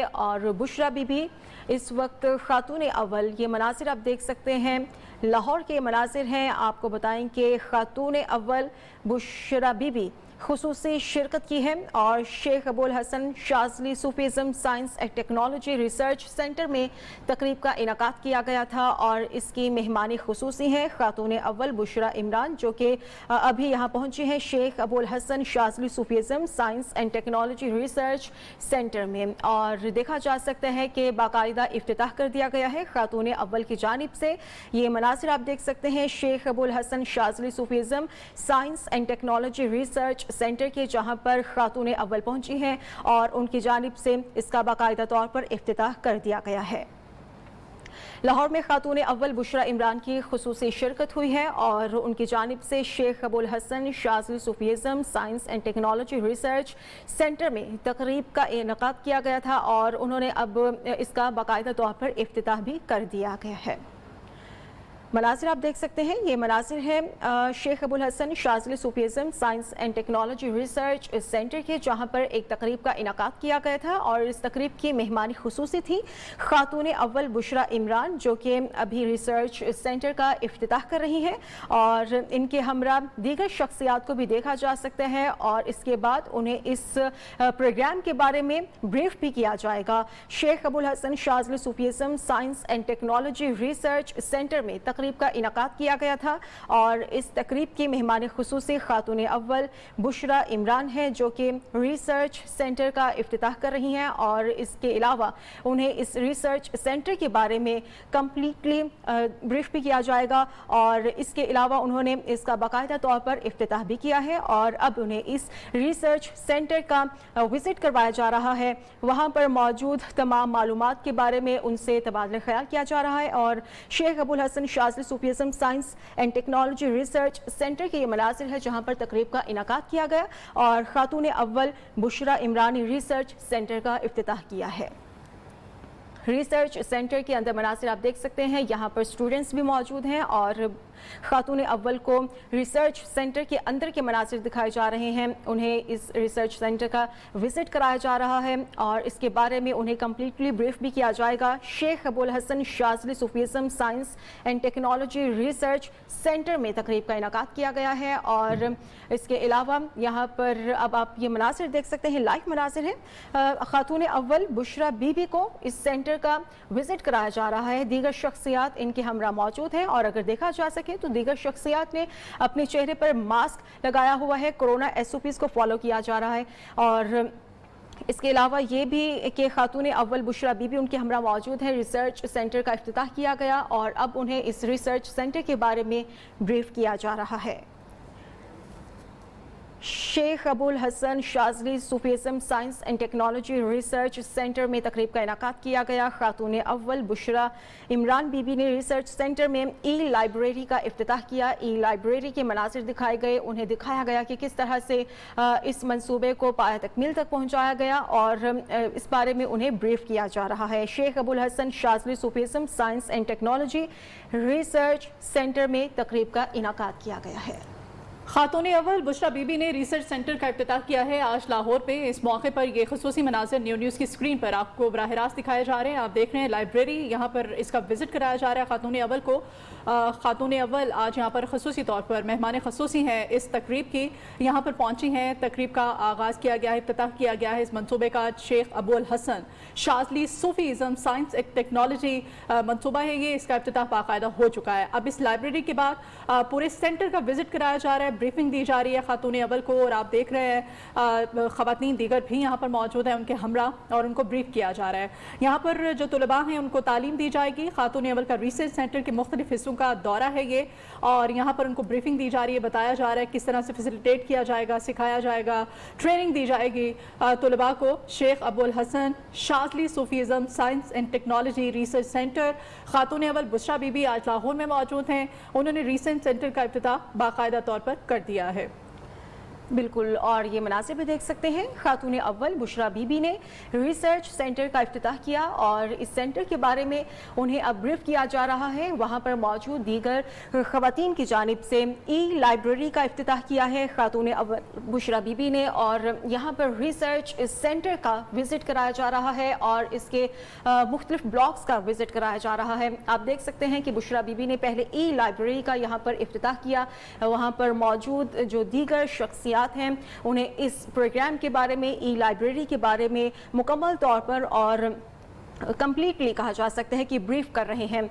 اور بشرا be be اس وقت خاتون اول، یہ مناظر آپ دیکھ سکتے ہیں، لاہور کے مناظر ہیں۔ آپ کو بتائیں کہ خاتون اول بشرا بی بی خصوصی شرکت کی ہے اور Sheikh Abul Hasan Shazli Sufism science and technology research centre میں تقریب کا انعقاد کیا گیا تھا اور اس کی مہمانی خصوصی ہیں خاتون اول بشرا عمران، جو کہ ابھی یہاں پہنچی ہیں Sheikh Abul Hasan Shazli Sufism science and technology research centre میں، اور دیکھا جا سکتا ہے کہ باقاعدہ افتتاح کر دیا گیا ہے خاتون اول کی جانب سے۔ یہ مناظر آپ دیکھ سکتے ہیں Sheikh Abul Hasan Shazli Sufism science and technology research centre کے، جہاں پر خاتون اول پہنچی ہیں اور ان کی جانب سے اس کا باقاعدہ طور پر افتتاح کر دیا گیا ہے۔ لاہور میں خاتون اول بشرا عمران کی خصوصی شرکت ہوئی ہے اور ان کی جانب سے Sheikh Abul Hasan Shazli Sufism science and technology research centre میں تقریب کا انعقاد کیا گیا تھا اور انہوں نے اب اس کا باقاعدہ طور پر افتتاح بھی کر دیا گیا ہے۔ مناظر آپ دیکھ سکتے ہیں، یہ مناظر ہیں Sheikh Abul Hasan Shazli Sufism science and technology research centre کے، جہاں پر ایک تقریب کا انعقاد کیا گیا تھا اور اس تقریب کی مہمانی خصوصی تھی خاتون اول بشرا عمران، جو کہ ابھی ریسرچ سینٹر کا افتتاح کر رہی ہیں اور ان کے ہمراہ دیگر شخصیات کو بھی دیکھا جا سکتا ہے اور اس کے بعد انہیں اس پروگرام کے بارے میں بریف بھی کیا جائے گا۔ Sheikh Abul Hasan Shazli Sufism science and technology research centre میں تقریب کا انعقاد کیا گیا تھا اور اس تقریب کی مہمان خصوصی خاتون اول بشرا عمران ہے، جو کہ ریسرچ سینٹر کا افتتاح کر رہی ہیں اور اس کے علاوہ انہیں اس ریسرچ سینٹر کے بارے میں کمپلیٹلی بریف بھی کیا جائے گا اور اس کے علاوہ انہوں نے اس کا باقاعدہ طور پر افتتاح بھی کیا ہے اور اب انہیں اس ریسرچ سینٹر کا وزٹ کروایا جا رہا ہے۔ وہاں پر موجود تمام معلومات کے بارے میں ان سے تبادلہ خیال کیا جا رہا ہے اور Sheikh Abul Hasan Shazli Sufism science and technology research centre کے یہ مناظر ہے جہاں پر تقریب کا انعقاد کیا گیا اور خاتون اول بشرا عمرانی ریسرچ سینٹر کا افتتاح کیا ہے۔ ریسرچ سینٹر کے اندر مناظر آپ دیکھ سکتے ہیں، یہاں پر اسٹوڈنٹس بھی موجود ہیں اور خاتون اول کو ریسرچ سینٹر کے اندر کے مناظر دکھائے جا رہے ہیں، انہیں اس ریسرچ سینٹر کا وزٹ کرایا جا رہا ہے اور اس کے بارے میں انہیں کمپلیٹلی بریف بھی کیا جائے گا۔ Sheikh Abul Hasan Shazli Sufism science and technology research centre میں تقریب کا انعقاد کیا گیا ہے اور اس کے علاوہ یہاں پر اب آپ یہ مناظر دیکھ سکتے ہیں، لائیو مناظر ہیں۔ خاتون اول بشرا بی بی کو اس سینٹر کا وزٹ کرایا جا رہا ہے، دیگر شخصیات ان کے ہمراہ موجود ہیں اور اگر دیکھا جا سکے تو دیگر شخصیات نے اپنے چہرے پر ماسک لگایا ہوا ہے، کورونا ایس او پیز کو فالو کیا جا رہا ہے اور اس کے علاوہ یہ بھی کہ خاتون اول بشرا بی بی ان کے ہمراہ موجود ہیں۔ ریسرچ سینٹر کا افتتاح کیا گیا اور اب انہیں اس ریسرچ سینٹر کے بارے میں بریف کیا جا رہا ہے۔ Sheikh Abul Hasan Shazli Sufism science and technology research centre میں تقریب کا انعقاد کیا گیا۔ خاتون اول بشرا عمران بی بی نے ریسرچ سینٹر میں ای لائبریری کا افتتاح کیا۔ ای لائبریری کے مناظر دکھائے گئے، انہیں دکھایا گیا کہ کس طرح سے اس منصوبے کو پایہ تکمیل تک پہنچایا گیا اور اس بارے میں انہیں بریف کیا جا رہا ہے۔ Sheikh Abul Hasan Shazli Sufism science and technology research centre میں تقریب کا انعقاد کیا گیا ہے۔ خاتون اول بشرا بی بی نے ریسرچ سینٹر کا افتتاح کیا ہے آج لاہور پہ۔ اس موقع پر یہ خصوصی مناظر نیوز کی اسکرین پر آپ کو براہ راست دکھائے جا رہے ہیں۔ آپ دیکھ رہے ہیں لائبریری، یہاں پر اس کا وزٹ کرایا جا رہا ہے خاتون اول کو۔ خاتون اول آج یہاں پر خصوصی طور پر مہمان خصوصی ہیں اس تقریب کی، یہاں پر پہنچی ہیں۔ تقریب کا آغاز کیا گیا ہے، افتتاح کیا گیا ہے اس منصوبے کا۔ شیخ ابوالحسن شاذلی صوفیزم سائنس ایک ٹیکنالوجی منصوبہ ہے یہ، اس کا افتتاح باقاعدہ ہو چکا ہے۔ اب اس لائبریری کے بعد پورے سینٹر کا وزٹ کرایا جا رہا ہے، بریفنگ دی جا رہی ہے خاتون اول کو اور آپ دیکھ رہے ہیں خواتین دیگر بھی یہاں پر موجود ہیں ان کے ہمراہ اور ان کو بریف کیا جا رہا ہے۔ یہاں پر جو طلباء ہیں ان کو تعلیم دی جائے گی۔ خاتون اول کا ریسرچ سینٹر کے مختلف حصوں کا دورہ ہے یہ اور یہاں پر ان کو بریفنگ دی جا رہی ہے، بتایا جا رہا ہے کس طرح سے فیسیلیٹیٹ کیا جائے گا، سکھایا جائے گا، ٹریننگ دی جائے گی طلباء کو۔ Sheikh Abul Hasan Shazli Sufism science and technology research centre خاتون اول بشرا بی بی آج لاہور میں موجود ہیں، انہوں نے ریسرچ سینٹر کا افتتاح باقاعدہ طور پر کر دیا ہے۔ बिल्कुल, और ये मनासिर भी देख सकते हैं। खातून अव्वल बुशरा बीबी ने रिसर्च सेंटर का इफ्तिताह किया और इस सेंटर के बारे में उन्हें अब ब्रीफ किया जा रहा है। वहाँ पर मौजूद दीगर ख़वातीन की जानिब से ई लाइब्रेरी का इफ्तिताह किया है खातून अव्वल बुशरा बीबी ने, और यहाँ पर रिसर्च सेंटर का विज़िट कराया जा रहा है और इसके मुख्तलिफ ब्लॉक्स का विज़िट कराया जा रहा है। आप देख सकते हैं कि बुशरा बीबी ने पहले ई लाइब्रेरी का यहाँ पर इफ्तिताह किया। वहाँ पर मौजूद जो दीगर शख्सियात हैं उन्हें इस प्रोग्राम के बारे में, ई लाइब्रेरी के बारे में मुकम्मल तौर पर और कम्प्लीटली कहा जा सकता है कि ब्रीफ कर रहे हैं।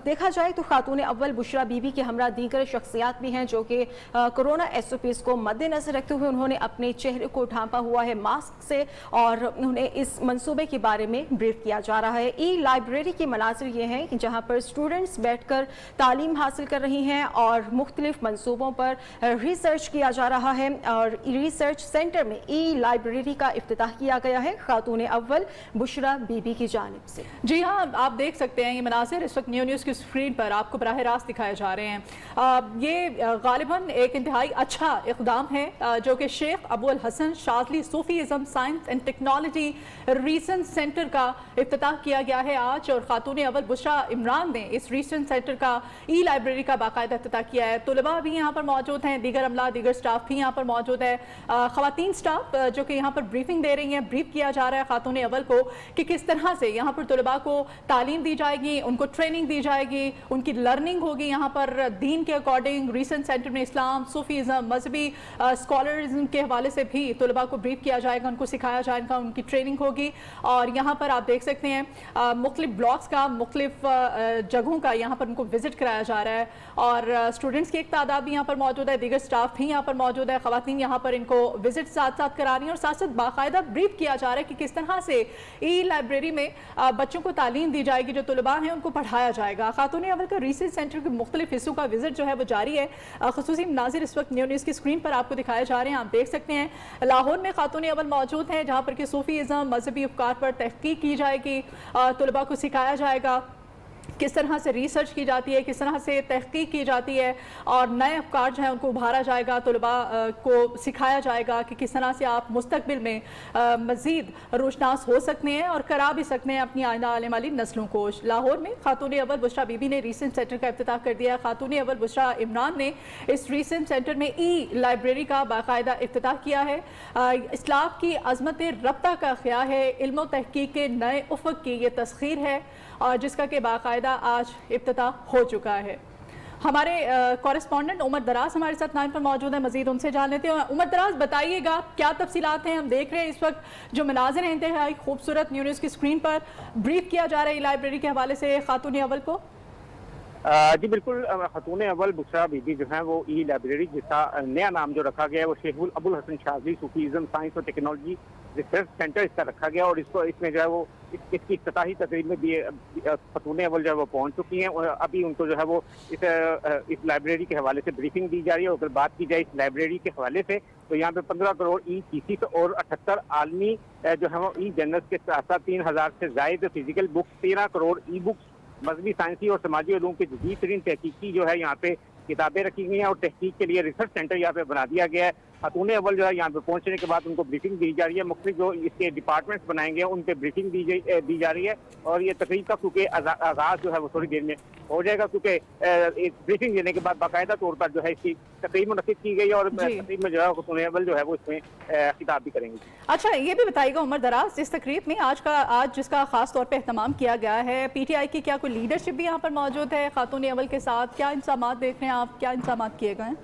देखा जाए तो खातून अव्वल बुशरा बीबी के हमरा दीगर शख्सियात भी हैं जो कि कोरोना SOPs को मद्देनजर रखते हुए उन्होंने अपने चेहरे को ढांपा हुआ है मास्क से और उन्हें इस मंसूबे के बारे में ब्रीफ किया जा रहा है। ई लाइब्रेरी के मनासिर ये हैं कि जहाँ पर स्टूडेंट्स बैठकर तालीम हासिल कर रही हैं और मुख्तलिफ मंसूबों पर रिसर्च किया जा रहा है, और रिसर्च सेंटर में ई लाइब्रेरी का इफ्तिताह किया गया है खातून अव्वल बुशरा बीबी की जानिब से। जी हाँ, आप देख सकते हैं ये मनासिर इस वक्त न्यूज़ की स्क्रीन पर आपको बराह रास्त दिखाए जा रहे हैं। ये गालिबन एक इंतहाई अच्छा इक़दाम है जो कि Sheikh Abul Hasan Shazli Sufism science and technology research centre का इफ्तिताह किया गया है आज, और खातून अव्वल बुशरा इमरान ने इस रिसर्च सेंटर का ई लाइब्रेरी का बाकायदा इफ्तिताह किया है। तलबा भी यहाँ पर मौजूद हैं, दीगर अमला दीगर स्टाफ भी यहाँ पर मौजूद है। ख़वातीन स्टाफ जो कि यहाँ पर ब्रीफिंग दे रही हैं, ब्रीफ किया जा रहा है खातून अव्वल को कि किस तरह से यहाँ पर तलबा को तालीम दी जाएगी, उनको ट्रेनिंग दी जाएगी, उनकी लर्निंग होगी यहाँ पर दीन के अकॉर्डिंग। रिसेंट सेंटर में इस्लाम, सूफीज़म, मजहबी स्कॉलरिज्म के हवाले से भी तलबा को ब्रीफ किया जाएगा, उनको सिखाया जाएगा, उनकी ट्रेनिंग होगी। और यहाँ पर आप देख सकते हैं मुख्तलिफ ब्लॉक्स का, मुख्तलिफ जगहों का यहाँ पर उनको विजिट कराया जा रहा है, और स्टूडेंट्स की एक तादाद भी यहाँ पर मौजूद है, दीगर स्टाफ भी यहाँ पर मौजूद है। ख़वातीन यहाँ पर इनको विजिट साथ साथ करा रही हैं और साथ साथ बाकायदा ब्रीफ किया जा रहा है कि किस तरह से ई लाइब्रेरी में बच्चों को तालीम दी जाएगी, जो तलबा हैं उनको पढ़ाया जाएगा। खातून अव्वल का रिसर्च सेंटर के मुख्तलिफ हिस्सों का विजिट जो है वो जारी है। ख़ुसूसी मनाज़िर इस वक्त न्यूज़ की स्क्रीन पर आपको दिखाए जा रहे हैं। आप देख सकते हैं लाहौर में खातून अव्वल मौजूद हैं जहाँ पर कि सूफीज़म, मजहबी अफ़कार पर तहक़ीक़ की जाएगी, तलबा को सिखाया जाएगा किस तरह से रिसर्च की जाती है, किस तरह से तहक़ीक़ की जाती है, और नए अफ़कार जो हैं उनको उभारा जाएगा, तलबा को सिखाया जाएगा कि किस तरह से आप मुस्तक़बिल में मज़ीद रोशनास हो सकते हैं और करा भी सकते हैं अपनी आइंदा आने वाली नस्लों को। लाहौर में खातून अव्वल बुशरा बीबी ने रिसेंट सेंटर का इफ्तिताह कर दिया। खातून अव्वल बुशरा इमरान ने इस रिसेंट सेंटर में ई लाइब्रेरी का बाकायदा इफ्तिताह किया है। इस्लाम की अज़मत रब्ता का ख़्या है, इल्म व तहक़ीक़ के नए उफ़क़ की ये तस्ख़ीर है, और जिसका कि बाकायदा आज इफ्तिताह हो चुका है। हमारे कॉरेस्पॉन्डेंट उमर दराज हमारे साथ लाइन पर मौजूद है, मजीद उनसे जान लेते हैं। उमर दराज, बताइएगा क्या तफसीलात हैं? हम देख रहे हैं इस वक्त जो मनाज़िर हैं इंतहाई खूबसूरत न्यूज़ की स्क्रीन पर ब्रीफ किया जा रहा है लाइब्रेरी के हवाले से खातून अव्वल को। जी बिल्कुल, खातून अव्वल बुशरा बीबी जो है वो ई लाइब्रेरी जिसका नया नाम जो रखा गया है वो शेख अबुल हसन शाज़ली सूफीज़म साइंस और टेक्नोलॉजी रिसर्च सेंटर इसका रखा गया, और इसको इसमें जो है वो इसकी इफ्तिताही तकरीब में भी खातून अव्वल जो है वो पहुंच चुकी हैं, और अभी उनको जो है वो इस लाइब्रेरी के हवाले से ब्रीफिंग दी जा रही है। और अगर बात की जाए इस लाइब्रेरी के हवाले से तो यहाँ पे 15 करोड़ ई थीसिस और 78 आलमी जो है वो ई जर्नल्स के साथ साथ 3000 से ज़ायद physical books, 13 crore e books, मजहबी, साइंसी और समाजी उलूम की जदीद तरीन तहकीकी जो है यहाँ पे किताबें रखी गई हैं, और तहकीक के लिए रिसर्च सेंटर यहाँ पे बना दिया गया है। खातून अव्वल जो है यहाँ पे पहुंचने के बाद उनको ब्रीफिंग दी जा रही है, मुख्तलिफ जो इसके डिपार्टमेंट्स बनाएंगे उन पे ब्रीफिंग दी जा रही है, और ये तकरीब का क्योंकि आगाज़ जो है वो थोड़ी देर में हो जाएगा, क्योंकि ब्रीफिंग देने के बाद बाकायदा तौर पर जो है इसकी तकरीब मुनक़िद की गई, और तकरीब में जो है खातून अव्वल जो है वो इसमें खिताब भी करेंगे। अच्छा, ये भी बताइएगा उमर दराज, इस तकरीब में आज जिसका खास तौर पर एहतमाम किया गया है, PTI की क्या कोई लीडरशिप भी यहाँ पर मौजूद है खातून अव्वल के साथ? क्या इंतज़ाम देख रहे हैं आप, क्या इंतज़ाम किए गए हैं?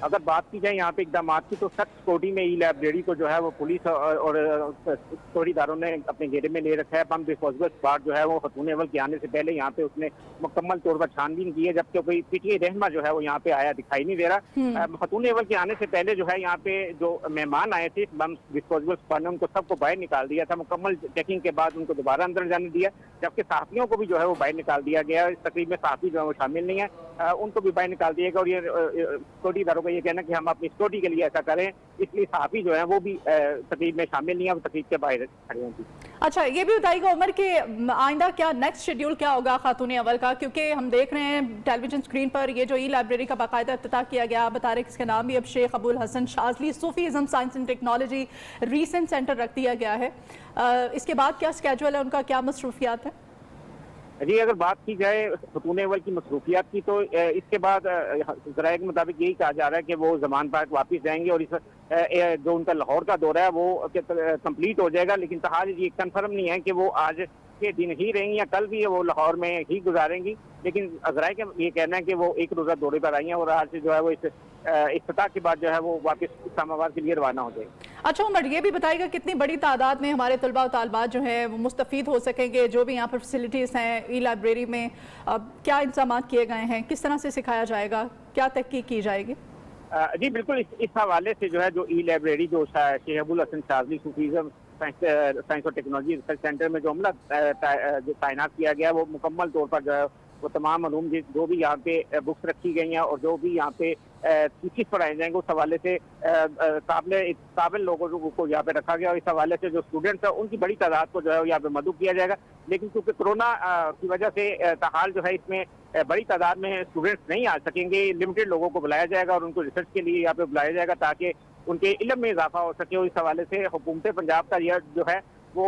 अगर बात की जाए यहाँ पे इक़दाम की तो सख्त सिक्योरिटी में ई लाइब्रेरी को जो है वो पुलिस और सिक्योरिटीदारों ने अपने घेरे में ले रखा है। पम्प डिस्पोजेबल स्क्वाड जो है वो खातून अव्वल के आने से पहले यहाँ पे उसने मुकम्मल तौर पर छानबीन की है, जबकि कोई PTI रहनुमा जो है वो यहाँ पे आया दिखाई नहीं दे रहा। खातून अव्वल के आने से पहले जो है यहाँ पे जो मेहमान आए थे बम डिस्पोजेबल स्क्वाड ने उनको सबको बाहर निकाल दिया था। मुकम्मल चेकिंग के बाद उनको दोबारा अंदर जाने दिया, जबकि सहाफ़ियों को भी जो है वो बाहर निकाल दिया गया। इस तकरीब में सहाफ़ी जो है वो शामिल नहीं है, उनको भी बाहर निकाल दिया गया, और ये सिक्योरिटीदारों का ये कहना है कि हम अपनी सिक्योरिटी के लिए ऐसा करें, इसलिए सहाफ़ी जो है वो भी तकरीब में शामिल नहीं है, वो तकरीब के बाहर खड़े हैं। अच्छा, ये भी बताइएगा उमर कि आइंदा क्या नेक्स्ट शेड्यूल क्या होगा खातून अव्वल का, क्योंकि हम देख रहे हैं टेलीविजन स्क्रीन पर ये जो ई लाइब्रेरी का बाकायदा इफ्तिताह किया गया, आप बता रहे हैं कि इसका नाम भी अब Sheikh Abul Hasan Shazli Sufism science and technology recent centre रख दिया गया है। इसके बाद क्या स्केड्यूल है उनका, क्या मसरूफियात है? जी, अगर बात की जाए खतून अव्वल की मसरूफियात की तो इसके बाद ज़राए के मुताबिक यही कहा जा रहा है कि वो ज़मान पार्क वापस जाएंगे और इस जो उनका लाहौर का दौरा है वो कंप्लीट हो जाएगा, लेकिन ताहाल ये कंफर्म नहीं है कि वो आज के दिन ही रहेंगी या कल भी वो लाहौर में ही गुजारेंगी। लेकिन ज़राए का ये कहना है कि वो एक रोज़ा दौरे पर आई हैं और आज से जो है वो इस इफ्तिताह के बाद जो है वो वापस इस्लामाबाद के लिए रवाना हो जाएगी। अच्छा उमर, ये भी बताइएगा कितनी बड़ी तादाद में हमारे तलबा और तालबात जो है वो मुस्तफ़ीद हो सकेंगे, जो भी यहाँ पर फैसिलिटीज़ हैं ई लाइब्रेरी में, क्या इंतजाम किए गए हैं, किस तरह से सिखाया जाएगा, क्या तहकीक की जाएगी? जी बिल्कुल, इस हवाले से जो है जो ई लाइब्रेरी जो शेख अबुल हसन शाज़ली सूफीज़म साइंस और टेक्नोलॉजी रिसर्च सेंटर में जो अमला तैनात किया गया वो मुकम्मल तौर पर जो है वो तमाम मालूम जो भी यहाँ पे बुक्स रखी गई हैं और जो भी यहाँ पे चीज़ पढ़ाए जाएंगे उस हवाले से काबिल लोगों को यहाँ पे रखा गया और इस हवाले से जो स्टूडेंट्स हैं उनकी बड़ी तादाद को जो है यहाँ पे मदद किया जाएगा। लेकिन क्योंकि कोरोना की वजह से ताहाल जो है इसमें बड़ी तादाद में स्टूडेंट्स नहीं आ सकेंगे, लिमिटेड लोगों को बुलाया जाएगा और उनको रिसर्च के लिए यहाँ पे बुलाया जाएगा ताकि उनके इल्म में इजाफा हो सके। और इस हवाले से हुकूमत पंजाब का यह जो है वो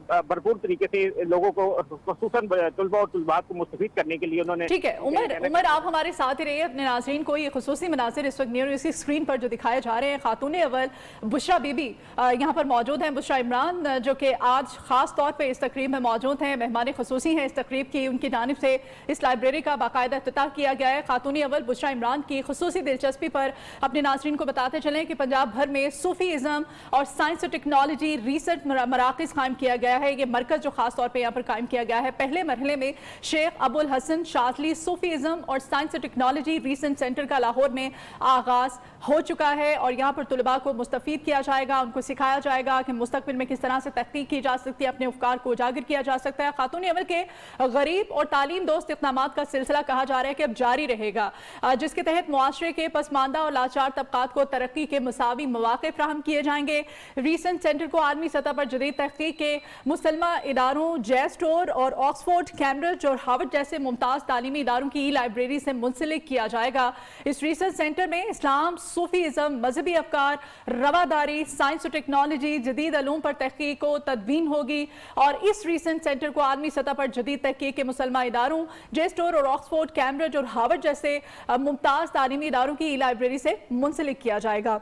भरपूर तरीके से लोगों को खुसूसन तलबा और तलबात को मुस्तफीद करने के लिए उन्होंने। ठीक है उमर आप हमारे साथ ही रहिए, अपने नाज़रीन को ये खुसूसी मनासिर इस वक्त न्यूज़ की स्क्रीन पर जो दिखाए जा रहे हैं। खातून अव्वल बुशरा बीबी यहाँ पर मौजूद हैं, बुशरा इमरान जो कि आज ख़ास तौर पर इस तकरीब में मौजूद हैं, मेहमान खुसूसी हैं इस तकरीब की, उनकी जानिब से इस लाइब्रेरी का बाकायदा इफ्तिताह किया गया है। खातून अव्वल बुशरा इमरान की खुसूसी दिलचस्पी पर अपने नाज़रीन को बताते चलें कि पंजाब भर में सूफीज़म और साइंस और टेक्नोलॉजी रिसर्च मराकज़ कायम किया गया है। ये मरकज जो खास तौर पे यहाँ पर कायम किया गया है, पहले मरहले में शेख अबुल हसन शाज़ली सूफीज़म और साइंस और टेक्नोलॉजी रीसेंट सेंटर का लाहौर में आगाज हो चुका है और यहाँ पर तलबा को मुस्तफीद किया जाएगा, उनको सिखाया जाएगा कि मुस्तकबिल में किस तरह से तहकीक की जा सकती है, अपने अफकार को उजागर किया जा सकता है। खातून अव्वल के गरीब और तालीम दोस्त इक़दामात का सिलसिला कहा जा रहा है कि अब जारी रहेगा, जिसके तहत मुआशरे के पसमानदा और लाचार तबकात को तरक्की के मुसावी मौक़े फ्राहम किए जाएंगे। रीसेंट सेंटर को आलमी सतह पर जदीद तहकीक के मुसलमा इदारों जे स्टोर और ऑक्सफोर्ड, कैम्ब्रिज और हार्वर्ड जैसे मुमताज़ तालीमी इदारों की ई लाइब्रेरी से मुंसलिक किया जाएगा। इस रिसर्च सेंटर में इस्लाम, सूफीज़म, मजहबी अफकार, रवादारी, साइंस और टेक्नोलॉजी, जदीद अलूम पर तहकीक को तदवीन होगी और इस रिसर्च सेंटर को आलमी सतह पर जदीद तहकीक के मुसलमा इदारों जे स्टोर और ऑक्सफोर्ड, कैम्ब्रिज और हार्वर्ड जैसे मुमताज़ तालीमी इदारों की ई लाइब्रेरी से मुंसलिक किया जाएगा।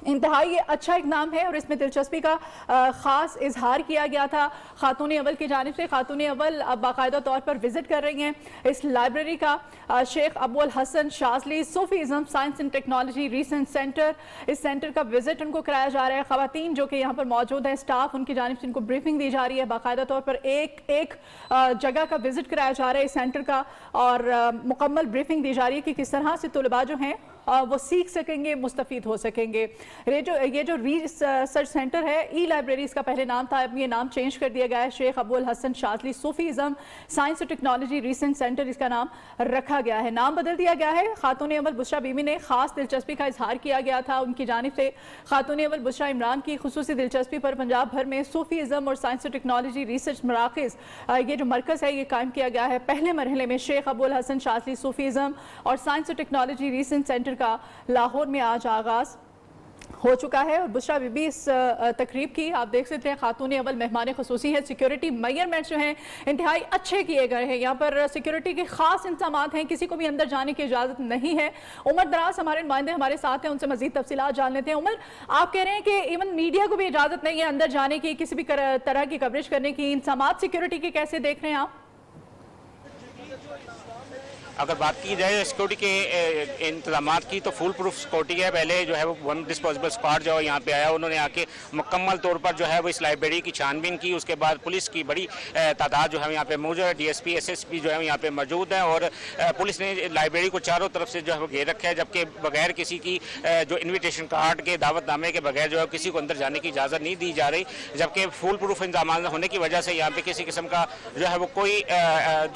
इंतहाई अच्छा इक़दाम है और इसमें दिलचस्पी का ख़ास इजहार किया गया था खातून अव्वल की जानिब से। खातून अव्वल अब बाकायदा तौर पर विज़िट कर रही हैं इस लाइब्रेरी का। Sheikh Abul Hasan Shazli Sufism science and technology recent centre, इस सेंटर का विज़िट उनको कराया जा रहा है। ख़वातीन जो कि यहाँ पर मौजूद हैं, स्टाफ, उनकी जानिब से उनको ब्रीफिंग दी जा रही है, बाकायदा तौर पर एक जगह का विज़िट कराया जा रहा है इस सेंटर का और मुकम्मल ब्रीफिंग दी जा रही है कि किस तरह से तलबा जो हैं वो सीख सकेंगे, मुस्तफ़ीद हो सकेंगे। ये जो रिसर्च सेंटर है, ई लाइब्रेरी इसका पहले नाम था, अब ये नाम चेंज कर दिया गया है, शेख अबुल हसन शाज़ली सूफीज़म साइंस और टेक्नोलॉजी रिसेंट सेंटर इसका नाम रखा गया है, नाम बदल दिया गया है। खातून अव्वल बुशरा बीबी ने खास दिलचस्पी का इजहार किया गया था उनकी जानिब से। खातून अव्वल बुशरा इमरान की खुसूसी दिलचस्पी पर पंजाब भर में सूफीज़म और साइंस और टेक्नोलॉजी रिसर्च मराकज़, ये जो मरकज़ है ये कायम किया गया है। पहले मरहले में शेख अबुल हसन शाज़ली सूफीज़म और साइंस और टेक्नोलॉजी रिसेंट सेंटर का लाहौर में आज आगाज़ हो चुका है और बुशरा बीबी इस तकरीब की आप देख सकते हैं खातून अव्वल मेहमान खुसूसी है। सिक्योरिटी मेजरमेंट्स जो हैं इंतहाई अच्छे किए गए हैं, यहाँ पर सिक्योरिटी के खास इंतजाम हैं, किसी को भी अंदर जाने की इजाज़त नहीं है। उमर दराज हमारे नुमाइंदे हमारे साथ हैं, उनसे मज़ीद तफसीलात जान लेते हैं। उमर, आप कह रहे हैं कि इवन मीडिया को भी इजाज़त नहीं है अंदर जाने की, किसी भी तरह की कवरेज करने की, इंतजाम सिक्योरिटी के कैसे देख रहे हैं आप? अगर बात की जाए सिक्योरिटी के इंतजामात की तो फुल प्रूफ सिक्योरिटी है। पहले जो है वो वन डिस्पोजेबल स्क्वाड जो यहाँ पे आया, उन्होंने आके मुकम्मल तौर पर जो है वो इस लाइब्रेरी की छानबीन की। उसके बाद पुलिस की बड़ी तादाद जो है यहाँ पे मौजूद है, DSP SSP जो है यहाँ पे मौजूद है और पुलिस ने लाइब्रेरी को चारों तरफ से जो है वो घेर रखा है, जबकि बगैर किसी की जो इन्विटेशन कार्ड के, दावतनामे के बगैर जो है किसी को अंदर जाने की इजाज़त नहीं दी जा रही, जबकि फुल प्रूफ इंतजाम होने की वजह से यहाँ पे किसी किस्म का जो है वो कोई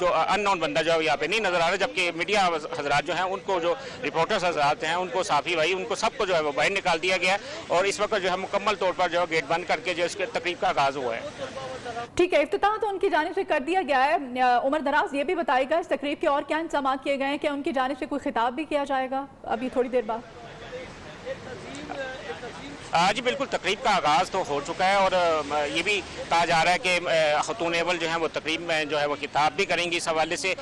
जो अननोन बंदा जो है यहाँ पे नहीं नजर आ रहा है। آپ کے میڈیا حضرات جو ہیں ان کو, جو رپورٹرز حضرات ہیں ان کو, صحافی بھائی, ان کو سب کو جو ہے وہ باہر نکال دیا گیا ہے اور اس وقت جو ہے مکمل طور پر جو ہے گیٹ بند کر کے جو اس کے تقریب کا آغاز ہوا ہے. ٹھیک ہے, افتتاح تو ان کی جانب سے کر دیا گیا ہے. عمر دراز یہ بھی بتائے گا اس تقریب کے اور کیا انتظامات کیے گئے ہیں, کیا ان کی جانب سے کوئی خطاب بھی کیا جائے گا ابھی تھوڑی دیر بعد؟ جی بالکل, تقریب کا آغاز تو ہو چکا ہے اور یہ بھی کہا جا رہا ہے کہ خاتون اول جو ہیں وہ تقریب میں جو ہے وہ خطاب بھی کریں گی. اس حوالے سے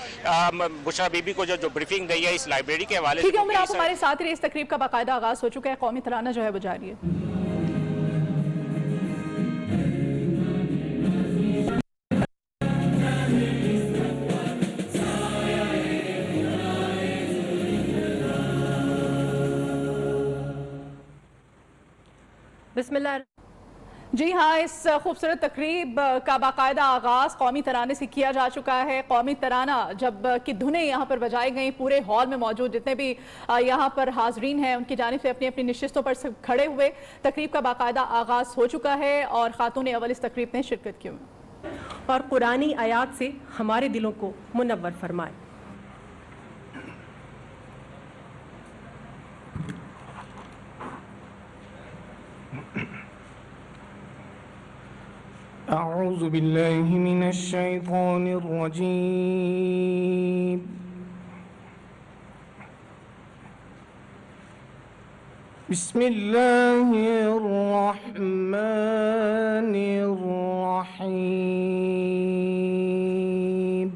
بشرا بی بی کو جو بریفنگ دی ہے اس لائبریری کے حوالے سے. ٹھیک ہے عمر, آپ ہمارے ساتھ رہے. اس تقریب کا باقاعدہ آغاز ہو چکا ہے, قومی ترانہ جو ہے وہ جاری ہے. بسم اللہ. جی ہاں, اس خوبصورت تقریب کا باقاعدہ آغاز قومی ترانے سے کیا جا چکا ہے. قومی ترانہ جب کہ دھنیں یہاں پر بجائی گئیں, پورے ہال میں موجود جتنے بھی یہاں پر حاضرین ہیں ان کی جانب سے اپنی اپنی نشستوں پر کھڑے ہوئے. تقریب کا باقاعدہ آغاز ہو چکا ہے اور خاتون اول اس تقریب میں شرکت کی. اور قرآنی آیات سے ہمارے دلوں کو منور فرمائے. أعوذ بالله من الشيطان الرجيم. بسم الله الرحمن الرحيم.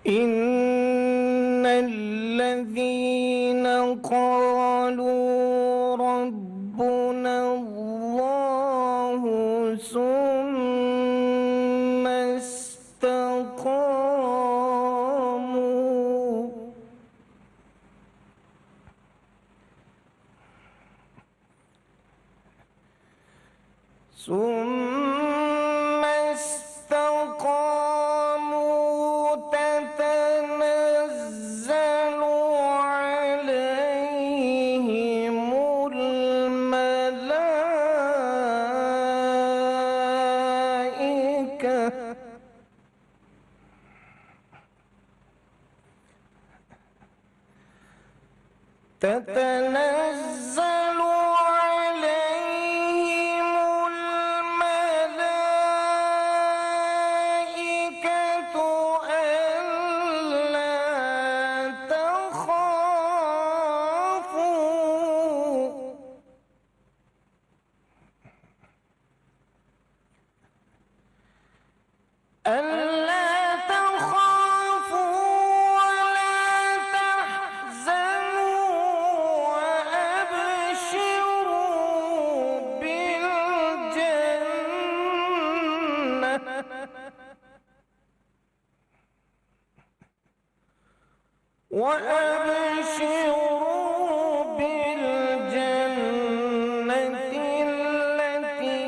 إن الذين قالوا ربنا الله ثم استقاموا تتنزل عليهم الملائكة ألا تخافوا ولا تحزنوا وأبشروا بالجنة التي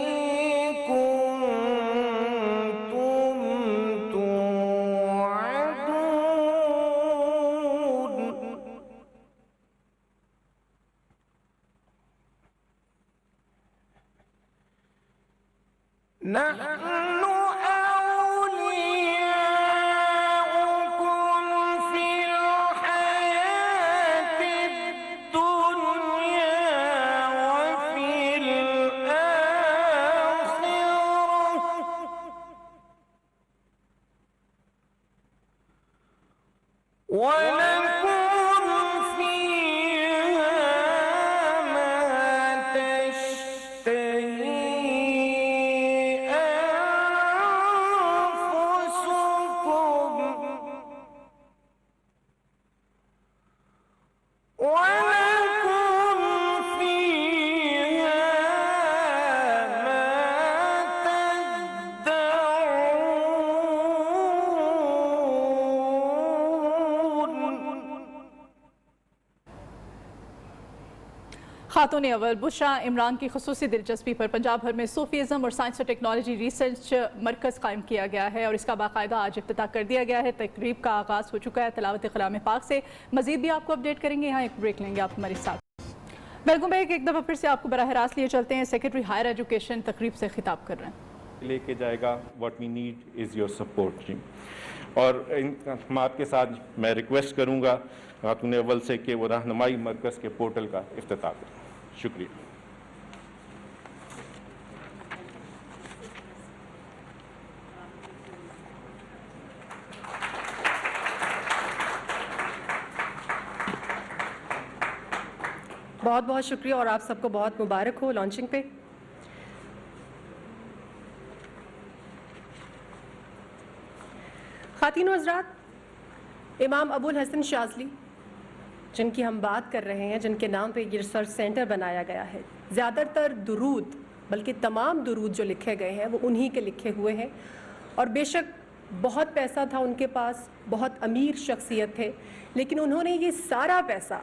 كنتم توعدون. نحن أولياؤكم في الحياة الدنيا وفي الآخرة ولكم فيها ما تشتهي أنفسكم ولكم فيها ما تدعون. خاتون اول بشرا عمران کی خصوصی دلچسپی پر پنجاب بھر میں صوفیزم اور سائنس اور ٹیکنالوجی ریسرچ مرکز قائم کیا گیا ہے اور اس کا باقاعدہ آج افتتاح کر دیا گیا ہے. تقریب کا آغاز ہو چکا ہے. تلاوت کلام پاک سے مزید بھی آپ کو اپڈیٹ کریں گے. یہاں ایک بریک لیں گے آپ ہمارے ساتھ. Welcome back. एक दफ़ा फिर से आपको बराह रास्त लिए चलते हैं। सेक्रेटरी हायर एजुकेशन तकरीब से खिताब कर रहे हैं। लेके जाएगा। What we need is your support जी। और इन खदमात के साथ मैं रिक्वेस्ट करूँगा खातून अव्वल से कि वो रहनुमाई मरकज़ के पोर्टल का इफ्तिताह करें। शुक्रिया। बहुत बहुत शुक्रिया और आप सबको बहुत मुबारक हो लॉन्चिंग पे। ख़ातीन और हज़रात, इमाम अबुल हसन शाज़ली जिनकी हम बात कर रहे हैं, जिनके नाम पे ये रिसर्च सेंटर बनाया गया है, ज़्यादातर दुरूद बल्कि तमाम दुरूद जो लिखे गए हैं वो उन्हीं के लिखे हुए हैं। और बेशक बहुत पैसा था उनके पास, बहुत अमीर शख्सियत थे, लेकिन उन्होंने ये सारा पैसा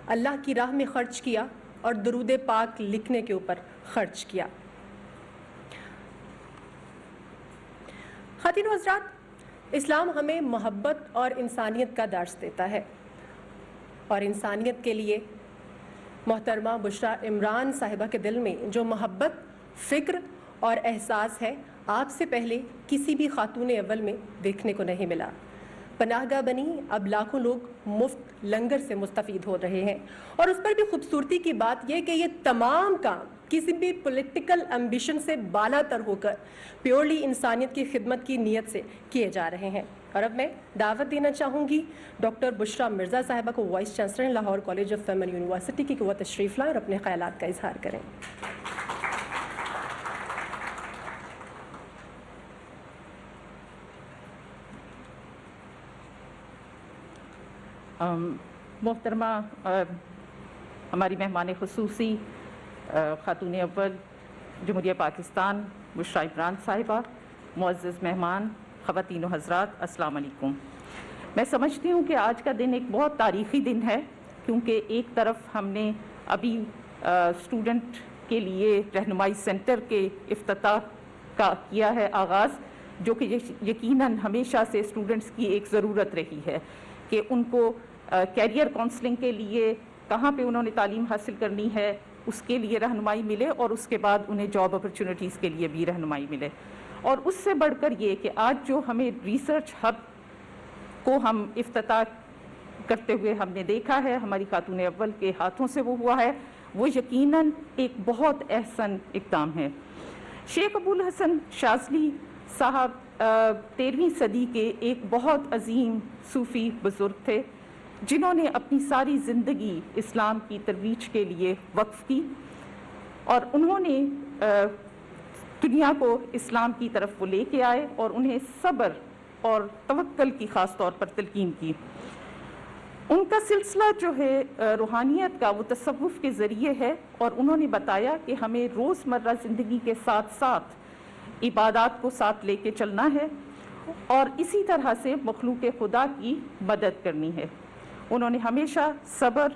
अल्लाह की राह में ख़र्च किया और दुरूद पाक लिखने के ऊपर ख़र्च किया। ख़ातीन व हज़रात, इस्लाम हमें मोहब्बत और इंसानियत का दर्स देता है और इंसानियत के लिए मोहतरमा बुशरा इमरान साहिबा के दिल में जो मोहब्बत, फ़िक्र और एहसास है, आपसे पहले किसी भी खातून अव्वल में देखने को नहीं मिला। पनाहगाह बनी, अब लाखों लोग मुफ्त लंगर से मुस्तफ़ीद हो रहे हैं। और उस पर भी खूबसूरती की बात यह कि ये तमाम काम किसी भी पॉलिटिकल एम्बिशन से बालातर होकर प्योरली इंसानियत की खिदमत की नीयत से किए जा रहे हैं। और अब मैं दावत देना चाहूँगी डॉक्टर बुशरा मिर्ज़ा साहिबा को, vice chancellor Lahore college of Feynman university की, कि वो तशरीफ़ लाएं और अपने ख़यालात का इजहार करें। मोहतरमा हमारी मेहमान ख़ुसूसी ख़ातून अव्वल जमहूरिया पाकिस्तान बुशरा इमरान साहिबा, मुअज़्ज़ज़ मेहमान, ख़वातीन व हज़रात, अस्सलाम वालेकुम। मैं समझती हूँ कि आज का दिन एक बहुत तारीख़ी दिन है, क्योंकि एक तरफ हमने अभी स्टूडेंट के लिए रहनुमाई सेंटर के इफ्तिताह का किया है आगाज़, जो कि यकीनन हमेशा से स्टूडेंट्स की एक ज़रूरत रही है कि उनको कैरियर काउंसलिंग के लिए कहाँ पे उन्होंने तालीम हासिल करनी है उसके लिए रहनुमाई मिले, और उसके बाद उन्हें जॉब अपॉर्चुनिटीज़ के लिए भी रहनुमाई मिले। और उससे बढ़कर ये कि आज जो हमें रिसर्च हब को हम इफ्तिताह करते हुए हमने देखा है, हमारी खातून अव्वल के हाथों से वो हुआ है, वो यकीनन एक बहुत अहसन इक़दाम है। शेख अबुल हसन शाज़ली साहब 13वीं सदी के एक बहुत अजीम सूफ़ी बुज़ुर्ग थे, जिन्होंने अपनी सारी ज़िंदगी इस्लाम की तरवीज के लिए वक्फ़ की, और उन्होंने दुनिया को इस्लाम की तरफ वो लेके आए और उन्हें सब्र और तवक्कुल की ख़ास तौर पर तलकीन की। उनका सिलसिला जो है रूहानियत का, वो तसव्वुफ़ के ज़रिए है, और उन्होंने बताया कि हमें रोज़मर्रा ज़िंदगी के साथ साथ इबादत को साथ लेके चलना है और इसी तरह से मखलूक़ खुदा की मदद करनी है। उन्होंने हमेशा सब्र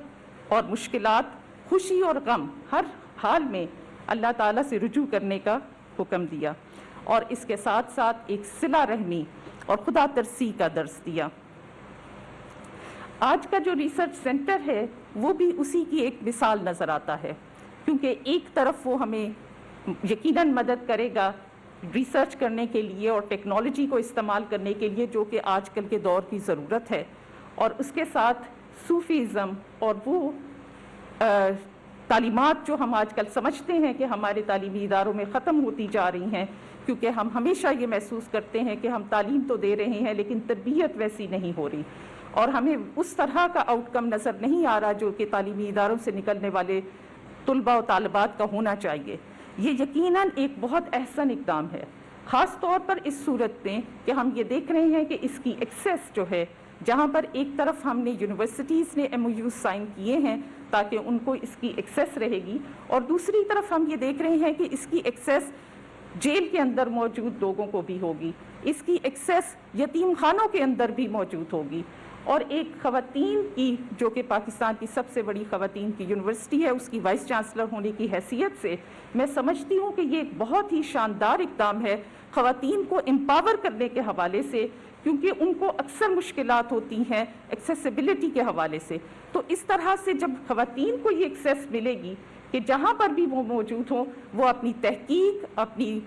और मुश्किलात, खुशी और गम, हर हाल में अल्लाह ताला से रुजू करने का हुक्म दिया, और इसके साथ साथ एक सिला रहमी और खुदा तरसी का दर्स दिया। आज का जो रिसर्च सेंटर है वो भी उसी की एक मिसाल नज़र आता है, क्योंकि एक तरफ वो हमें यकीनन मदद करेगा रिसर्च करने के लिए और टेक्नोलॉजी को इस्तेमाल करने के लिए, जो कि आजकल के दौर की ज़रूरत है, और उसके साथ सूफ़ीज़म और वो तालीमात जो हम आजकल समझते हैं कि हमारे तालीमी इदारों में ख़त्म होती जा रही हैं, क्योंकि हम हमेशा ये महसूस करते हैं कि हम तालीम तो दे रहे हैं लेकिन तरबियत वैसी नहीं हो रही, और हमें उस तरह का आउटकम नज़र नहीं आ रहा जो कि तालीमी इदारों से निकलने वाले तुलबा और तालिबात का होना चाहिए। ये यकीनन एक बहुत अहसन इक़दाम है, ख़ास तौर पर इस सूरत में कि हम ये देख रहे हैं कि इसकी एक्सेस जो है, जहाँ पर एक तरफ हमने यूनिवर्सिटीज़ ने MOU साइन किए हैं ताकि उनको इसकी एक्सेस रहेगी, और दूसरी तरफ हम ये देख रहे हैं कि इसकी एक्सेस जेल के अंदर मौजूद लोगों को भी होगी, इसकी एक्सेस यतीम खानों के अंदर भी मौजूद होगी, और एक ख़वातीन की, जो कि पाकिस्तान की सबसे बड़ी ख़वातीन की यूनिवर्सिटी है, उसकी वाइस चांसलर होने की हैसियत से मैं समझती हूँ कि ये एक बहुत ही शानदार इक़दाम है ख़वातीन को एम्पावर करने के हवाले से, کیونکہ ان کو اکثر مشکلات ہوتی ہیں ایکسیسیبلٹی کے حوالے سے. تو اس طرح سے جب خواتین کو یہ ایکسیس ملے گی کہ جہاں پر بھی وہ موجود ہوں وہ اپنی تحقیق، اپنی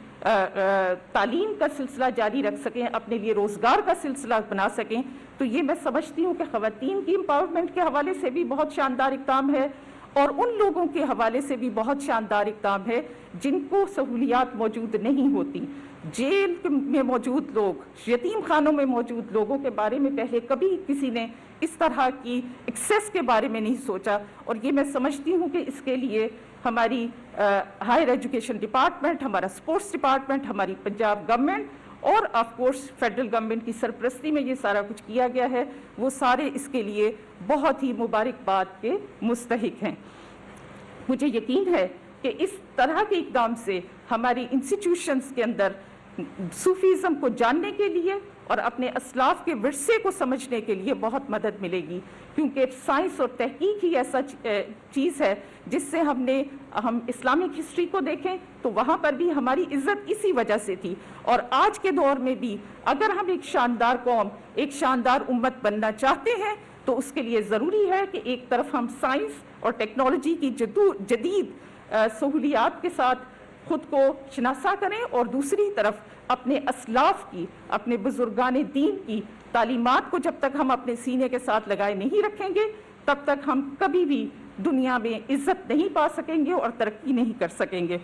تعلیم کا سلسلہ جاری رکھ سکیں، اپنے لیے روزگار کا سلسلہ بنا سکیں، تو یہ میں سمجھتی ہوں کہ خواتین کی امپاورمنٹ کے حوالے سے بھی بہت شاندار اقدام ہے، اور ان لوگوں کے حوالے سے بھی بہت شاندار اقدام ہے جن کو سہولیات موجود نہیں ہوتی. جیل میں موجود لوگ، یتیم خانوں میں موجود لوگوں کے بارے میں پہلے کبھی کسی نے اس طرح کی ایکسیس کے بارے میں نہیں سوچا، اور یہ میں سمجھتی ہوں کہ اس کے لیے ہماری ہائر ایجوکیشن ڈپارٹمنٹ، ہمارا سپورٹس ڈپارٹمنٹ، ہماری پنجاب گورنمنٹ اور آف کورس فیڈرل گورنمنٹ کی سرپرستی میں یہ سارا کچھ کیا گیا ہے، وہ سارے اس کے لیے بہت ہی مبارکباد کے مستحق ہیں. مجھے یقین ہے کہ اس طرح کے اقدام سے ہماری انسٹیٹیوشنز کے اندر صوفیزم کو جاننے کے لیے اور اپنے اسلاف کے ورثے کو سمجھنے کے لیے بہت مدد ملے گی، کیونکہ سائنس اور تحقیق ہی ایسا چیز ہے جس سے ہم اسلامک ہسٹری کو دیکھیں تو وہاں پر بھی ہماری عزت اسی وجہ سے تھی، اور آج کے دور میں بھی اگر ہم ایک شاندار قوم، ایک شاندار امت بننا چاہتے ہیں تو اس کے لیے ضروری ہے کہ ایک طرف ہم سائنس اور ٹیکنالوجی کی جدید سہولیات کے ساتھ خود کو شناسا کریں، اور دوسری طرف اپنے اسلاف کی، اپنے بزرگان دین کی تعلیمات کو جب تک ہم اپنے سینے کے ساتھ لگائے نہیں رکھیں گے تب تک ہم کبھی بھی دنیا میں عزت نہیں پا سکیں گے اور ترقی نہیں کر سکیں گے.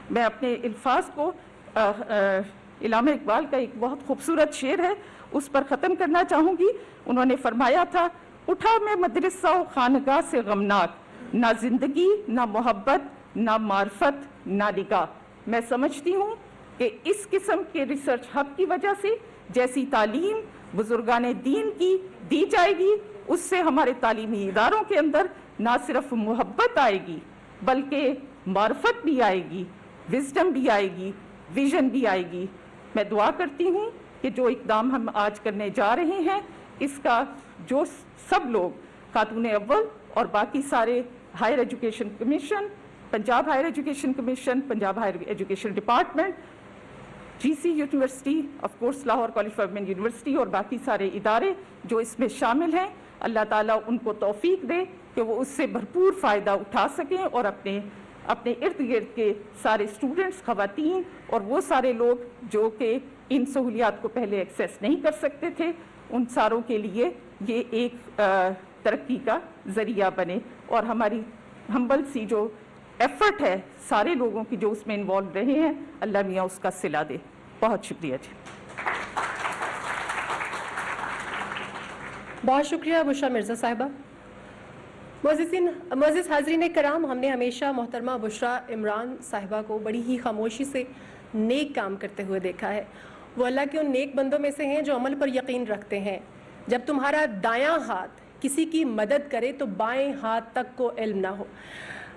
میں اپنے الفاظ کو علامہ اقبال کا ایک بہت خوبصورت شعر ہے اس پر ختم کرنا چاہوں گی. انہوں نے فرمایا تھا، اٹھا میں مدرسہ و خانگاہ سے غمناک، نہ زندگی نہ محبت نہ معرفت نہ نگاہ. میں سمجھتی ہوں کہ اس قسم کے ریسرچ ہب کی وجہ سے جیسی تعلیم بزرگان دین کی دی جائے گی، اس سے ہمارے تعلیمی اداروں کے اندر نہ صرف محبت آئے گی بلکہ معرفت بھی آئے گی، وزڈم بھی آئے گی، ویژن بھی آئے گی. میں دعا کرتی ہوں کہ جو اقدام ہم آج کرنے جا رہے ہیں اس کا جو سب لوگ، خاتون اول اور باقی سارے higher education commission, Punjab higher education commission, Punjab higher education department, G C university, of course Lahore qualified women university اور باقی سارے ادارے جو اس میں شامل ہیں، اللہ تعالیٰ ان کو توفیق دے کہ وہ اس سے بھرپور فائدہ اٹھا سکیں اور اپنے ارد گرد کے سارے اسٹوڈنٹس، خواتین اور وہ سارے لوگ جو کہ ان سہولیات کو پہلے ایکسیس نہیں کر سکتے تھے، ان ساروں کے لیے یہ ایک ترقی کا ذریعہ بنے. اور ہماری ہمبل سی جو ایفرٹ ہے سارے لوگوں کی جو اس میں انوالو رہے ہیں، اللہ میاں اس کا صلہ دے. بہت شکریہ جی. بہت شکریہ بشریٰ مرزا صاحبہ. معزز حاضرین کرام، ہم نے ہمیشہ محترمہ بشریٰ عمران صاحبہ کو بڑی ہی خاموشی سے نیک کام کرتے ہوئے دیکھا ہے. وہ اللہ کے ان نیک بندوں میں سے ہیں جو عمل پر یقین رکھتے ہیں. جب تمہارا دایاں ہاتھ کسی کی مدد کرے تو بائیں ہاتھ تک کو علم نہ ہو.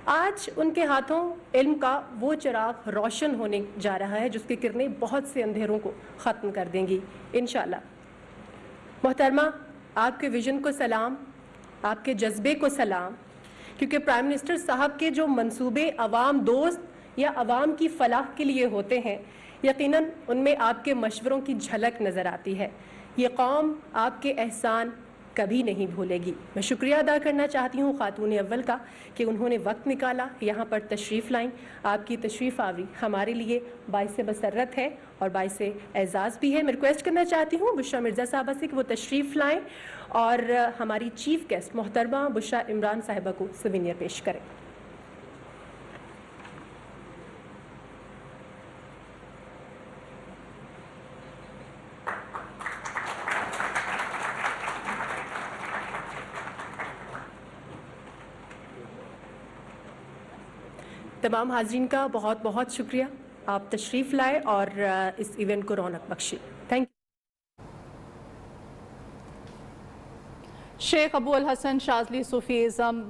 آج ان کے ہاتھوں علم کا وہ چراغ روشن ہونے جا رہا ہے جس کی کرنیں بہت سے اندھیروں کو ختم کر دیں گی انشاءاللہ. محترمہ، آپ کے ویژن کو سلام، آپ کے جذبے کو سلام، کیونکہ پرائم منسٹر صاحب کے جو منصوبے عوام دوست یا عوام کی فلاح کے لیے ہوتے ہیں، یقیناً ان میں آپ کے مشوروں کی جھلک نظر آتی ہے. یہ قوم آپ کے احسان کبھی نہیں بھولے گی. میں شکریہ ادا کرنا چاہتی ہوں خاتون اول کا کہ انہوں نے وقت نکالا، یہاں پر تشریف لائیں. آپ کی تشریف آوری ہمارے لیے باعث مسرت ہے اور باعث اعزاز بھی ہے. میں ریکویسٹ کرنا چاہتی ہوں بشریٰ مرزا صاحبہ سے کہ وہ تشریف لائیں اور ہماری چیف گیسٹ محترمہ بشریٰ عمران صاحبہ کو سوینئر پیش کریں. تمام حاضرین کا بہت بہت شکریہ. آپ تشریف لائے اور اس ایونٹ کو رونق بخشی. Thank you. Sheikh Abu al-Hasan شاذلی Sufism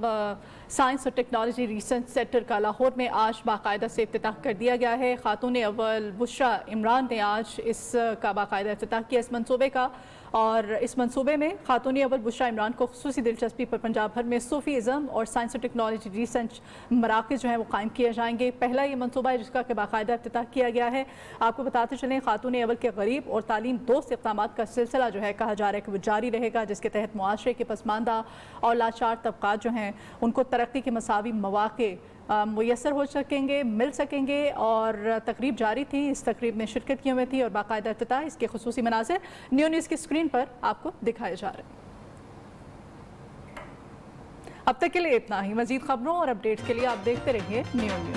science اور ٹیکنالوجی ریسرچ سینٹر کا لاہور میں آج باقاعدہ سے افتتاح کر دیا گیا ہے. خاتون اول بشریٰ عمران نے آج اس کا باقاعدہ افتتاح کیا اس منصوبے کا. اور اس منصوبے میں خاتون اول بشریٰ عمران کو خصوصی دلچسپی پر پنجاب بھر میں صوفی ازم اور سائنس اور ٹیکنالوجی ریسرچ مراکز جو ہیں وہ قائم کیے جائیں گے. پہلا یہ منصوبہ ہے جس کا کہ باقاعدہ افتتاح کیا گیا ہے. آپ کو بتاتے چلیں خاتون اول کے غریب اور تعلیم دوست اقدامات کا سلسلہ جو ہے کہا جا رہا ہے کہ وہ جاری رہے گا، جس کے تحت معاشرے کے پسماندہ اور لاچار طبقات جو ہیں ان کو ترقی کے مساوی مواقع میسر ہو سکیں گے، مل سکیں گے. اور تقریب جاری تھی، اس تقریب میں شرکت کی ہوئی تھی اور باقاعدہ افتتاح. اس کے خصوصی مناظر نیو نیوز کی اسکرین پر آپ کو دکھائے جا رہے ہیں. اب تک کے لیے اتنا ہی. مزید خبروں اور اپڈیٹس کے لیے آپ دیکھتے رہیے نیو نیوز.